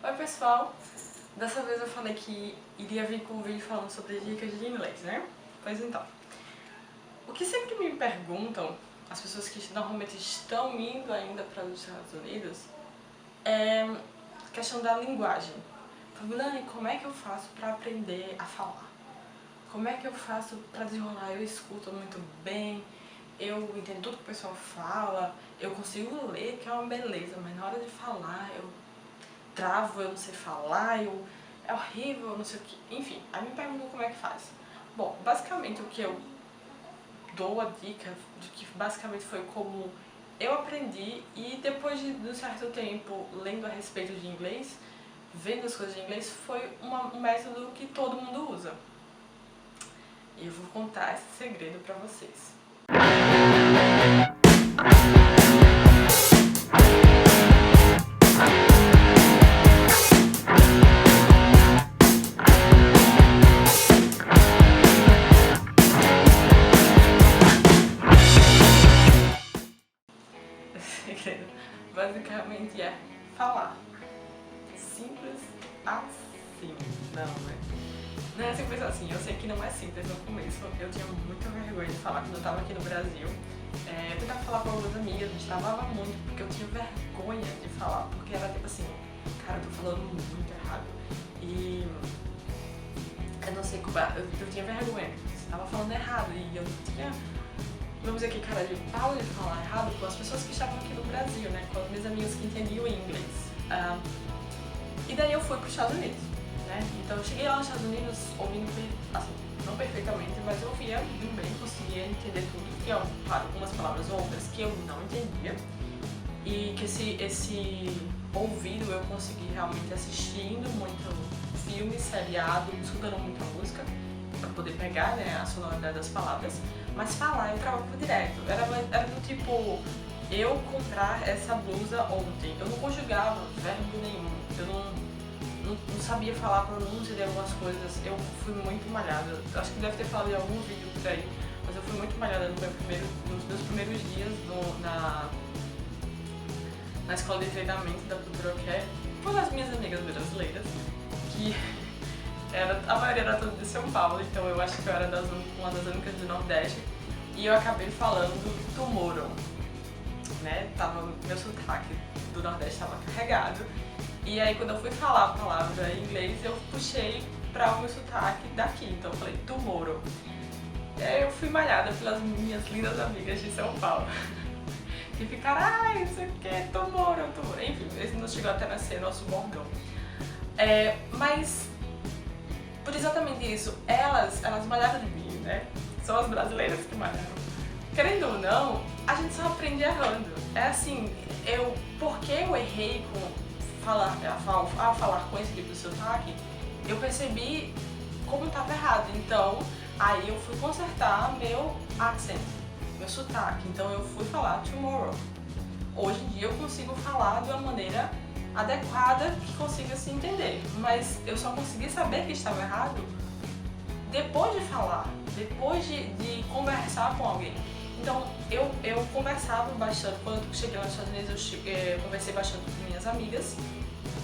Oi pessoal, dessa vez eu falei que iria vir com um vídeo falando sobre dicas de inglês, né? Pois então, o que sempre me perguntam, as pessoas que normalmente estão indo ainda para os Estados Unidos, é a questão da linguagem. Fabiane, como é que eu faço para aprender a falar? Como é que eu faço para desenrolar? Eu escuto muito bem, eu entendo tudo que o pessoal fala, eu consigo ler, que é uma beleza, mas na hora de falar eu travo, eu não sei falar, é horrível, eu não sei o que, enfim, aí me perguntam como é que faz. Bom, basicamente o que eu dou a dica, de que basicamente foi como eu aprendi e depois de um certo tempo lendo a respeito de inglês, vendo as coisas de inglês, foi um método que todo mundo usa. E eu vou contar esse segredo pra vocês. Segredo basicamente é falar. Simples assim. Não é simples assim. Eu sei que não é simples no começo. Eu tinha muita vergonha de falar quando eu tava aqui no Brasil. Eu tentava falar com algumas amigas, a gente travava muito porque eu tinha vergonha de falar, porque era tipo assim, cara, eu tô falando muito errado. E eu não sei como, eu tinha vergonha, você tava falando errado e eu não tinha, vamos dizer que cara de pau de falar errado com as pessoas que estavam aqui no Brasil, né, com as minhas amigas que entendiam inglês. E daí eu fui para os Estados Unidos, né, então eu cheguei lá nos Estados Unidos ouvindo, assim, não perfeitamente, mas eu ouvia bem, conseguia entender tudo. Tinha, claro, algumas palavras ou outras que eu não entendia e que esse ouvido eu consegui realmente assistindo muito filme, seriado, escutando muita música para poder pegar, né, a sonoridade das palavras, mas falar eu travava direto. Era do tipo, eu comprar essa blusa ontem, eu não conjugava verbo nenhum, eu não sabia falar a pronúncia de algumas coisas, eu fui muito malhada. Acho que deve ter falado em algum vídeo por aí, mas eu fui muito malhada nos meus primeiros dias na escola de treinamento da Cultura Care, por as minhas amigas brasileiras, que a maioria era tudo de São Paulo, então eu acho que eu era uma das únicas do Nordeste, e eu acabei falando tomorrow, né? Meu sotaque do Nordeste estava carregado. E aí quando eu fui falar a palavra em inglês, eu puxei para o meu sotaque daqui, então eu falei tomorrow. E aí eu fui malhada pelas minhas lindas amigas de São Paulo. Que ficaram, ai, isso aqui é tomorrow. Enfim, esse não chegou até a ser nosso bordão. Mas, por exatamente isso, elas malharam de mim, né? São as brasileiras que malharam. Querendo ou não, a gente só aprende errando. É assim, porque eu errei ao falar com esse tipo de sotaque, eu percebi como estava errado. Então, aí eu fui consertar meu accent, meu sotaque. Então eu fui falar tomorrow. Hoje em dia eu consigo falar de uma maneira adequada que consiga se entender. Mas eu só consegui saber que estava errado depois de falar, depois de conversar com alguém. Então, eu conversava bastante, quando eu cheguei lá nos Estados Unidos, eu conversei bastante com minhas amigas,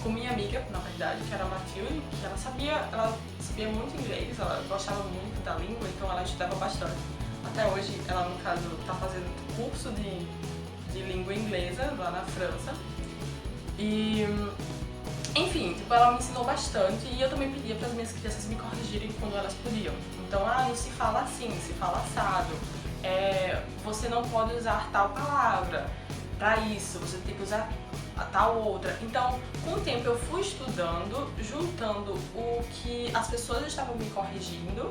com minha amiga, na verdade, que era a Matilde, que ela sabia muito inglês, ela gostava muito da língua, então ela estudava bastante. Até hoje, ela, no caso, está fazendo curso de língua inglesa lá na França. E, enfim, tipo, ela me ensinou bastante e eu também pedia para as minhas crianças me corrigirem quando elas podiam. Então, não se fala assim, se fala assado. Você não pode usar tal palavra para isso, você tem que usar a tal outra. Então, com o tempo eu fui estudando, juntando o que as pessoas estavam me corrigindo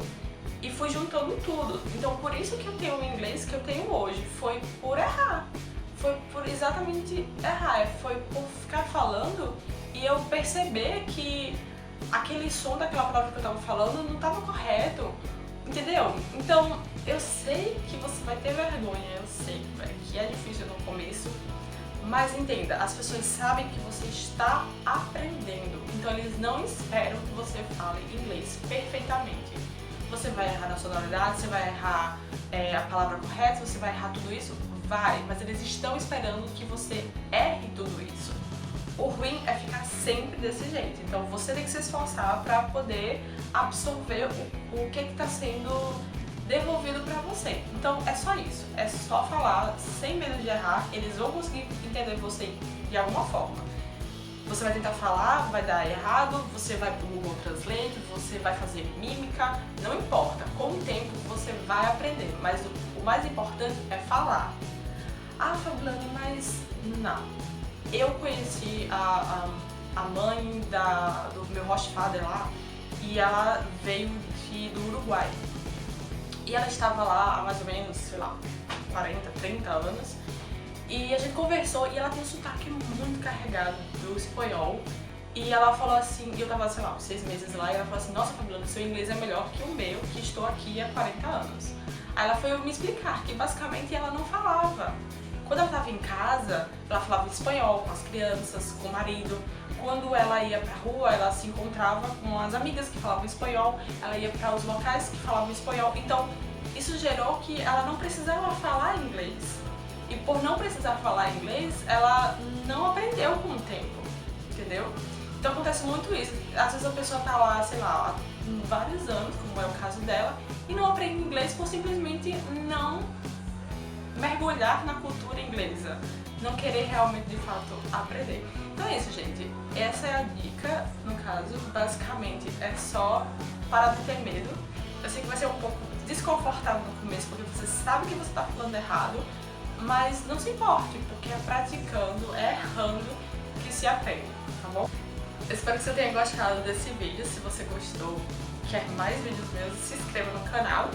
e fui juntando tudo. Então, por isso que eu tenho o inglês que eu tenho hoje, foi por errar. Foi por exatamente errar, foi por ficar falando e eu perceber que aquele som daquela palavra que eu estava falando não estava correto. Entendeu? Então, eu sei que você vai ter vergonha, eu sei que é difícil no começo, mas entenda, as pessoas sabem que você está aprendendo, então eles não esperam que você fale inglês perfeitamente. Você vai errar na sonoridade, você vai errar a palavra correta, você vai errar tudo isso? Vai, mas eles estão esperando que você erre tudo isso. O ruim é ficar sempre desse jeito. Então você tem que se esforçar para poder absorver o que está sendo devolvido para você. Então é só isso, é só falar sem medo de errar, eles vão conseguir entender você de alguma forma. Você vai tentar falar, vai dar errado, você vai pro Google Translate, você vai fazer mímica, não importa. Com o tempo você vai aprender, mas o mais importante é falar. Ah, Fabiane, mas não. Eu conheci a mãe do meu host father lá e ela veio do Uruguai. E ela estava lá há mais ou menos, sei lá, 40, 30 anos. E a gente conversou e ela tem um sotaque muito carregado do espanhol. E ela falou assim, eu tava, sei lá, 6 meses lá, e ela falou assim, nossa, Fabiana, seu inglês é melhor que o meu, que estou aqui há 40 anos. Aí ela foi me explicar que basicamente ela não falava. Quando ela estava em casa, ela falava espanhol com as crianças, com o marido. Quando ela ia pra rua, ela se encontrava com as amigas que falavam espanhol, ela ia para os locais que falavam espanhol. Então, isso gerou que ela não precisava falar inglês. E por não precisar falar inglês, ela não aprendeu com o tempo, entendeu? Então acontece muito isso. Às vezes a pessoa tá lá, sei lá, há vários anos, como é o caso dela, e não aprende inglês por simplesmente não mergulhar na cultura inglesa, não querer realmente de fato aprender. Então é isso, gente. Essa é a dica, no caso, basicamente é só parar de ter medo. Eu sei que vai ser um pouco desconfortável no começo, porque você sabe que você está falando errado, mas não se importe, porque é praticando, é errando que se aprende, tá bom? Eu espero que você tenha gostado desse vídeo. Se você gostou, quer mais vídeos meus, se inscreva no canal,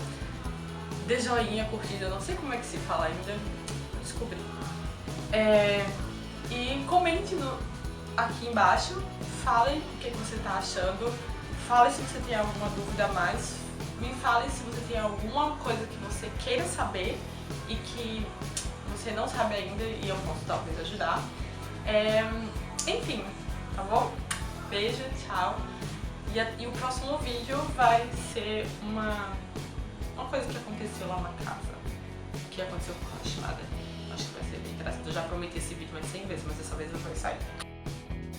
dê joinha, curtida, eu não sei como é que se fala ainda, vou descobrir. E comente aqui embaixo, fale o que você está achando, fale se você tem alguma dúvida a mais, me fale se você tem alguma coisa que você queira saber e que você não sabe ainda e eu posso talvez ajudar. Enfim, tá bom? Beijo, tchau. E o próximo vídeo vai ser uma coisa que aconteceu lá na casa, que aconteceu com a chamada. Acho que vai ser bem interessante. Eu já prometi esse vídeo mais 100 vezes, mas dessa vez não vai sair.